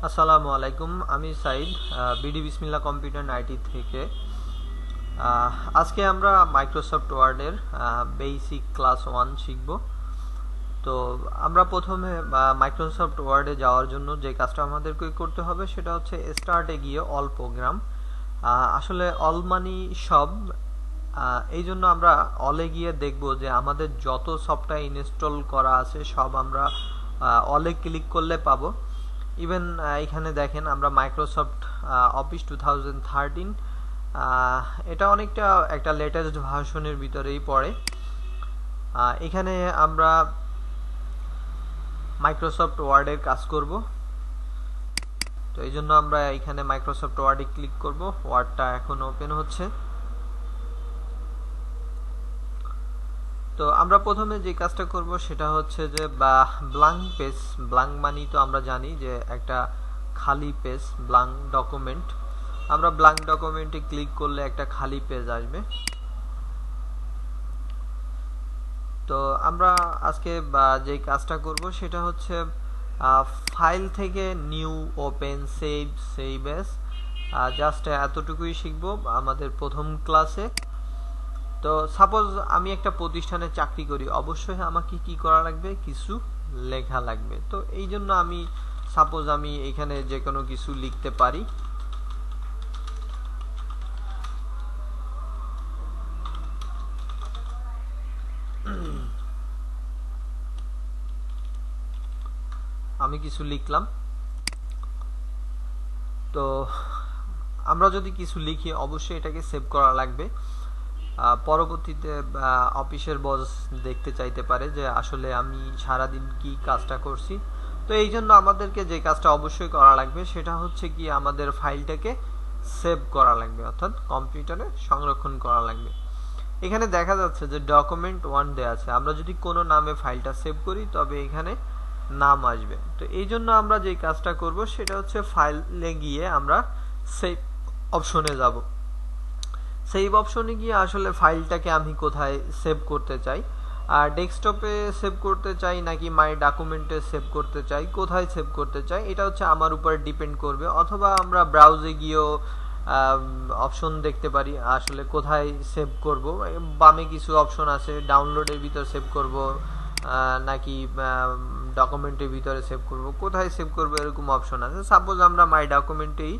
আসসালামু আলাইকুম, আমি সাইদ, বিডি বিসমিল্লাহ কম্পিউটার আইটি থেকে। আজকে আমরা মাইক্রোসফট ওয়ার্ডের বেসিক ক্লাস 1 শিখব। তো আমরা প্রথমে মাইক্রোসফট ওয়ার্ডে যাওয়ার জন্য যে কাজটা আমাদেরকে করতে হবে সেটা হচ্ছে স্টার্টে গিয়ে অল প্রোগ্রাম, আসলে অল মানি সব। এই জন্য আমরা অলে গিয়ে দেখব যে আমাদের যত সফটওয়্যার ইনস্টল করা আছে সব আমরা অলে ক্লিক করলে পাবো। ইভেন এখানে দেখেন আমরা মাইক্রোসফট অফিস 2013, এটা অনেকটা একটা লেটেস্ট ভার্সনের ভিতরেই পড়ে। এখানে আমরা মাইক্রোসফট ওয়ার্ডের কাজ করব। তো এই জন্য আমরা এখানে মাইক্রোসফট ওয়ার্ডে ক্লিক করব। ওয়ার্ডটা এখন ওপেন হচ্ছে। তো আমরা প্রথমে যে কাজটা করব সেটা হচ্ছে যে ব্ল্যাঙ্ক পেজ। ব্ল্যাঙ্ক মানি তো আমরা জানি যে একটা খালি পেজ, ব্ল্যাঙ্ক ডকুমেন্ট। আমরা ব্ল্যাঙ্ক ডকুমেন্টে ক্লিক করলে একটা খালি পেজ আসবে। তো আমরা আজকে যে কাজটা করব সেটা হচ্ছে ফাইল থেকে new, open, save S, just এতটুকুই শিখব আমাদের প্রথম ক্লাসে। তো সাপোজ আমি একটা প্রতিষ্ঠানে চাকরি করি, অবশ্যই আমাকে কি করা লাগবে, কিছু লেখা লাগবে। তো এই জন্য আমি সাপোজ আমি এখানে যে কোনো কিছু লিখতে পারি। আমি কিছু লিখলাম। তো আমরা যদি কিছু লিখি অবশ্যই এটাকে সেভ করা লাগবে। পরবর্তীতে অফিসের বস দেখতে চাইতে পারে যে আসলে আমি সারাদিন কি কাজটা করছি। তো এই জন্য আমাদেরকে যে কাজটা অবশ্যই করা লাগবে সেটা হচ্ছে কি আমাদের ফাইলটাকে সেভ করা লাগবে, অর্থাৎ কম্পিউটারে সংরক্ষণ করা লাগবে। এখানে দেখা যাচ্ছে যে ডকুমেন্ট 1 দেয়া আছে। আমরা যদি কোনো নামে ফাইলটা সেভ করি তবে এখানে নাম আসবে। তো এই জন্য আমরা যে কাজটা করব সেটা হচ্ছে ফাইলে গিয়ে আমরা সেভ অপশনে যাব। সেভ অপশনে গিয়ে আসলে ফাইলটাকে আমি কোথায় সেভ করতে চাই, আর ডেস্কটপে সেভ করতে চাই নাকি মাই ডকুমেন্টে সেভ করতে চাই, কোথায় সেভ করতে চাই এটা হচ্ছে আমার উপর ডিপেন্ড করবে। অথবা আমরা ব্রাউজে গিয়েও অপশন দেখতে পারি আসলে কোথায় সেভ করব। বামে কিছু অপশন আছে, ডাউনলোডের ভিতর সেভ করব নাকি ডকুমেন্টের ভিতরে সেভ করব, কোথায় সেভ করব এরকম অপশন আছে। সাপোজ আমরা মাই ডকুমেন্টেই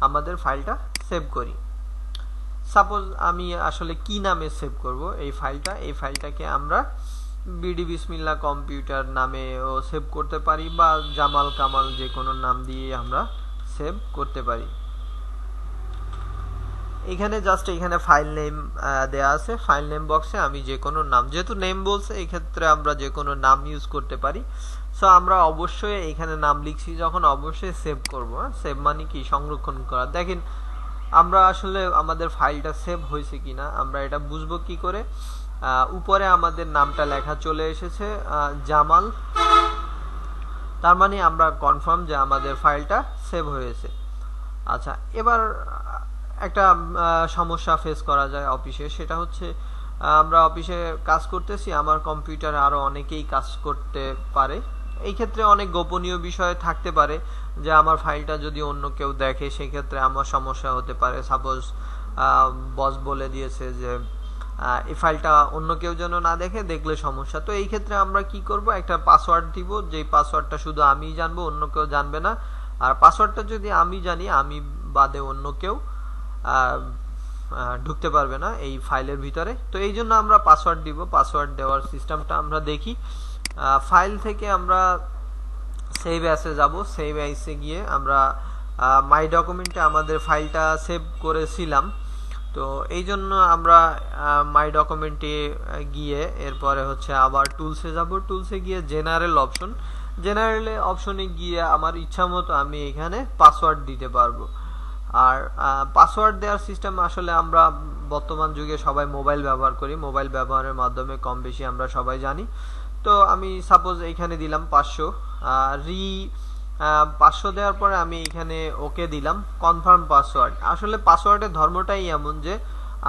আমাদের ফাইলটা সেভ করি। সাপোজ আমি আসলে কি নামে সেভ করব এই ফাইলটাকে আমরা বিডি বিসমিল্লাহ কম্পিউটার নামেও সেভ করতে পারি বা জামাল কামাল যে কোনো নাম দিয়ে আমরা সেভ করতে পারি। এখানে জাস্ট এখানে ফাইল নেম দেয়া আছে। ফাইল নেম বক্সে আমি যে কোনো নাম, যেহেতু নেম বলছে এই ক্ষেত্রে আমরা যে কোনো নাম ইউজ করতে পারি। সো আমরা অবশ্যই এখানে নাম লিখছি যখন অবশ্যই সেভ করব। সেভ মানে কি, সংরক্ষণ করা। দেখেন আমরা আসলে আমাদের ফাইলটা সেভ হয়েছে কিনা আমরা এটা বুঝবো কি করে। উপরে আমাদের নামটা লেখা চলে এসেছে জামাল, তার মানে আমরা কনফার্ম যে আমাদের ফাইলটা সেভ হয়েছে। আচ্ছা, এবার একটা সমস্যা ফেস করা যায় অফিসে, সেটা হচ্ছে আমরা অফিসে কাজ করতেছি, আমার কম্পিউটারে আরো অনেকেই কাজ করতে পারে। এই ক্ষেত্রে অনেক গোপনীয় বিষয় থাকতে পারে যে আমার ফাইলটা যদি অন্য কেউ দেখে সেক্ষেত্রে আমার সমস্যা হতে পারে। সাপোজ বস বলে দিয়েছে যে এই ফাইলটা অন্য কেউ যেন না দেখে, দেখলে সমস্যা। তো এই ক্ষেত্রে আমরা কি করব, একটা পাসওয়ার্ড দিব, যে পাসওয়ার্ডটা শুধু আমি জানবো, অন্য কেউ জানবে না। আর পাসওয়ার্ডটা যদি আমি জানি, আমি বাদে অন্য কেউ ঢুকতে পারবে না এই ফাইলের ভিতরে। তো এই জন্য আমরা পাসওয়ার্ড দিব। পাসওয়ার্ড দেওয়ার সিস্টেমটা আমরা দেখি। ফাইল থেকে আমরা সেভ অ্যাসে যাব। সেভ অ্যাসে গিয়ে আমরা মাই ডকুমেন্টে আমাদের ফাইলটা সেভ করেছিলাম। তো এই জন্য আমরা মাই ডকুমেন্টে গিয়ে এরপরে হচ্ছে আবার টুলসে যাব। টুলসে গিয়ে জেনারেল অপশনে গিয়ে আমার ইচ্ছা মতো আমি এখানে পাসওয়ার্ড দিতে পারবো। আর পাসওয়ার্ড দেওয়ার সিস্টেম আসলে আমরা বর্তমান যুগে সবাই মোবাইল ব্যবহার করি, মোবাইল ব্যবহারের মাধ্যমে কম বেশি আমরা সবাই জানি। তো আমি সাপোজ এখানে দিলাম 500, 500 দেওয়ার পরে আমি এখানে ওকে দিলাম, কনফার্ম পাসওয়ার্ড। আসলে পাসওয়ার্ডের ধর্মটাই এমন যে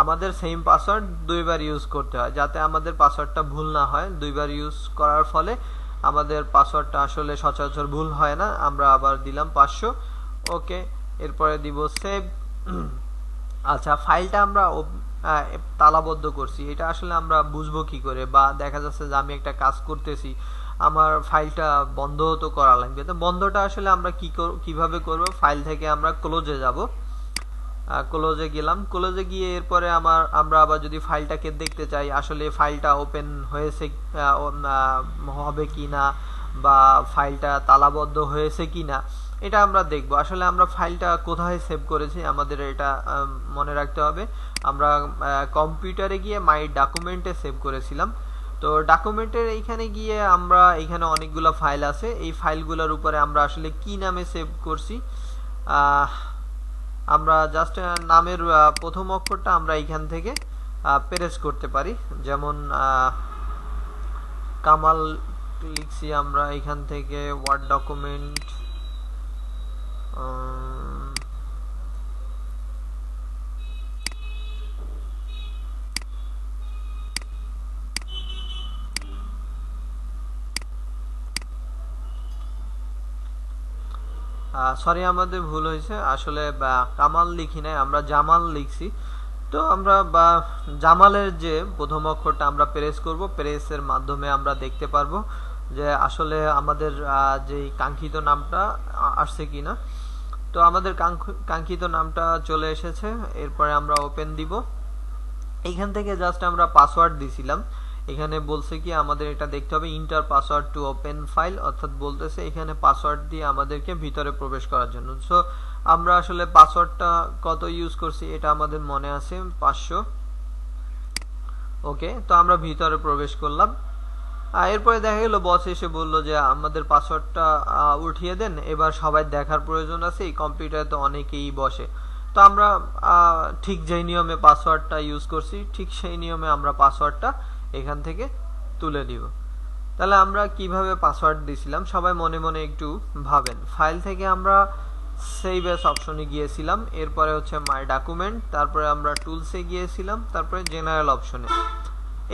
আমাদের সেম পাসওয়ার্ড দুইবার ইউজ করতে হয়, যাতে আমাদের পাসওয়ার্ডটা ভুল না হয়। দুইবার ইউজ করার ফলে আমাদের পাসওয়ার্ডটা আসলে সচরাচর ভুল হয় না, আমরা আবার দিলাম 500। ওকে, এরপরে দিব সেভ। আচ্ছা, ফাইলটা আমরা তালাবদ্ধ করছি, এটা আসলে আমরা বুঝবো কি করে? বা দেখা যাচ্ছে যে আমি একটা কাজ করতেছি, আমার ফাইলটা বন্ধ তো করা লাগবে। তো বন্ধটা আসলে আমরা কিভাবে করব? ফাইল থেকে আমরা ক্লোজে যাব, ক্লোজে গেলাম। ক্লোজে গিয়ে এরপরে আমরা আবার যদি ফাইলটাকে দেখতে চাই আসলে ফাইলটা ওপেন হয়েছে হবে কিনা, বা ফাইলটা তালাবদ্ধ হয়েছে কিনা, এটা আমরা দেখব। আসলে আমরা ফাইলটা কোথায় সেভ করেছি আমাদের এটা মনে রাখতে হবে। আমরা কম্পিউটারে গিয়ে মাই ডকুমেন্টে সেভ করেছিলাম। তো ডকুমেন্টের এইখানে গিয়ে আমরা এখানে অনেকগুলো ফাইল আছে, এই ফাইলগুলোর উপরে আমরা আসলে কি নামে সেভ করছি, আমরা জাস্ট নামের প্রথম অক্ষরটা আমরা এখান থেকে প্রেস করতে পারি। যেমন কামাল লিখছি আমরা এখান থেকে, ওয়ার্ড ডকুমেন্ট, সরি আমাদের ভুল হয়েছে, আসলে কামাল লিখি নাই, আমরা জামাল লিখছি। তো আমরা জামালের যে প্রথম অক্ষরটা আমরা প্রেস করব, প্রেসের মাধ্যমে আমরা দেখতে পারবো যে আসলে আমাদের যে কাঙ্ক্ষিত নামটা আসছে কিনা। তো আমাদের কাঙ্ক্ষিত নামটা চলে এসেছে। এরপরে আমরা ওপেন দিব। এইখান থেকে জাস্ট আমরা পাসওয়ার্ড দিছিলাম, এখানে বলছে কি আমাদের এটা দেখতে হবে inter password to open file, অর্থাৎ বলতেছে এখানে পাসওয়ার্ড দিয়ে আমাদেরকে ভিতরে প্রবেশ করার জন্য। সো আমরা আসলে পাসওয়ার্ডটা কত ইউজ করছি এটা আমাদের মনে আছে, 500। ওকে, তো আমরা ভিতরে প্রবেশ করলাম। এরপরে দেখা গেল বস এসে বলল যে আমাদের পাসওয়ার্ডটা উঠিয়ে দেন, এবার সবাই দেখার প্রয়োজন আছে, এই কম্পিউটারে তো অনেকেই বসে। তো আমরা ঠিক যেই নিয়মে পাসওয়ার্ডটা ইউজ করছি ঠিক সেই নিয়মে আমরা পাসওয়ার্ডটা এখান থেকে তুলে দিব। তাহলে আমরা কিভাবে পাসওয়ার্ড দিয়েছিলাম সবাই মনে মনে একটু ভাবেন। ফাইল থেকে আমরা সেভ এস অপশনে গিয়েছিলাম, এরপরে হচ্ছে মাই ডকুমেন্ট, তারপরে আমরা টুলসে গিয়েছিলাম, তারপরে জেনারেল অপশনে।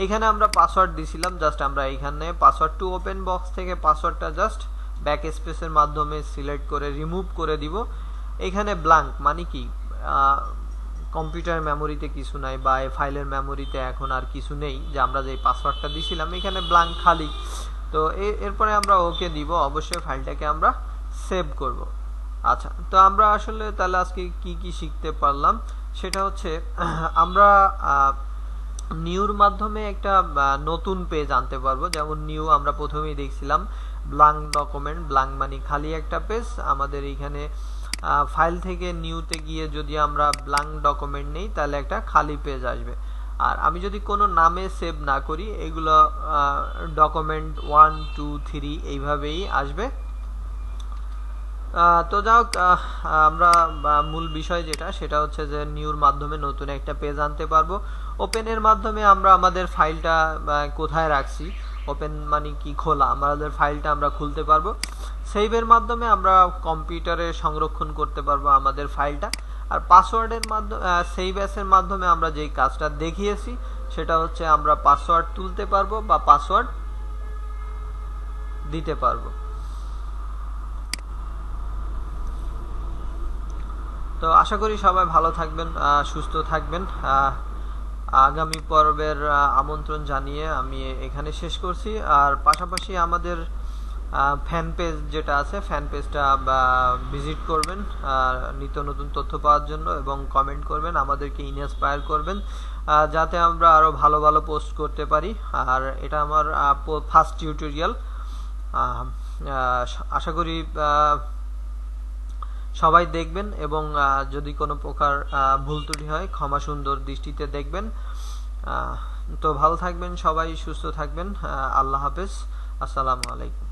এখানে আমরা পাসওয়ার্ড দিয়েছিলাম, জাস্ট আমরা এখানে পাসওয়ার্ড টু ওপেন বক্স থেকে পাসওয়ার্ডটা জাস্ট ব্যাক স্পেসের মাধ্যমে সিলেক্ট করে রিমুভ করে দিব। এখানে ব্ল্যাঙ্ক মানে কি, কম্পিউটার মেমোরিতে কিছু নাই বা এই ফাইলের মেমোরিতে এখন আর কিছু নেই, যে আমরা যে পাসওয়ার্ডটা দিছিলাম এখানে ব্ল্যাঙ্ক খালি। তো এরপরে আমরা ওকে দিব, অবশ্যই ফাইলটাকে আমরা সেভ করব। আচ্ছা, তো আমরা আসলে তাহলে আজকে কি কি শিখতে পারলাম সেটা হচ্ছে আমরা নিউর মাধ্যমে একটা নতুন পেজ আনতে পারবো। যেমন নিউ আমরা প্রথমেই দেখছিলাম ব্ল্যাঙ্ক ডকুমেন্ট, ব্ল্যাঙ্ক মানে খালি একটা পেজ। আমাদের এইখানে ফাইল থেকে নিউতে গিয়ে যদি আমরা ব্ল্যাঙ্ক ডকুমেন্ট নেই তাহলে একটা খালি পেজ আসবে। আর আমি যদি কোনো নামে সেভ না করি এগুলো ডকুমেন্ট 1 2 3 এইভাবেই আসবে। তো যাই হোক, আমরা মূল বিষয় যেটা সেটা হচ্ছে যে নিউর মাধ্যমে নতুন একটা পেজ আনতে পারবো। ওপেনের মাধ্যমে আমরা আমাদের ফাইলটা কোথায় রাখছি, ওপেন মানে কি খোলা, আমাদের ফাইলটা আমরা খুলতে পারবো। সেভের মাধ্যমে আমরা কম্পিউটারে সংরক্ষণ করতে পারবো আমাদের ফাইলটা। আর পাসওয়ার্ডের মাধ্যমে সেভ অ্যাসের মাধ্যমে আমরা যেই কাজটা দেখিয়েছি সেটা হচ্ছে আমরা পাসওয়ার্ড তুলতে পারবো বা পাসওয়ার্ড দিতে পারবো। তো আশা করি সবাই ভালো থাকবেন, সুস্থ থাকবেন। আগামী পর্বের আমন্ত্রণ জানিয়ে আমি এখানে শেষ করছি। আর পাশাপাশি আমাদের ফ্যান পেজ যেটা আছে ফ্যান পেজটা ভিজিট করবেন নিত্য নতুন তথ্য পাওয়ার জন্য, এবং কমেন্ট করবেন, আমাদেরকে ইন্সপায়ার করবেন যাতে আমরা আরো ভালো ভালো পোস্ট করতে পারি। আর এটা আমার ফার্স্ট টিউটোরিয়াল। আশা করি সবাই দেখবেন, এবং যদি কোনো প্রকার ভুল ত্রুটি হয় ক্ষমা সুন্দর দৃষ্টিতে দেখবেন। তো ভালো থাকবেন সবাই, সুস্থ থাকবেন। আল্লাহ হাফেজ, আসসালামু আলাইকুম।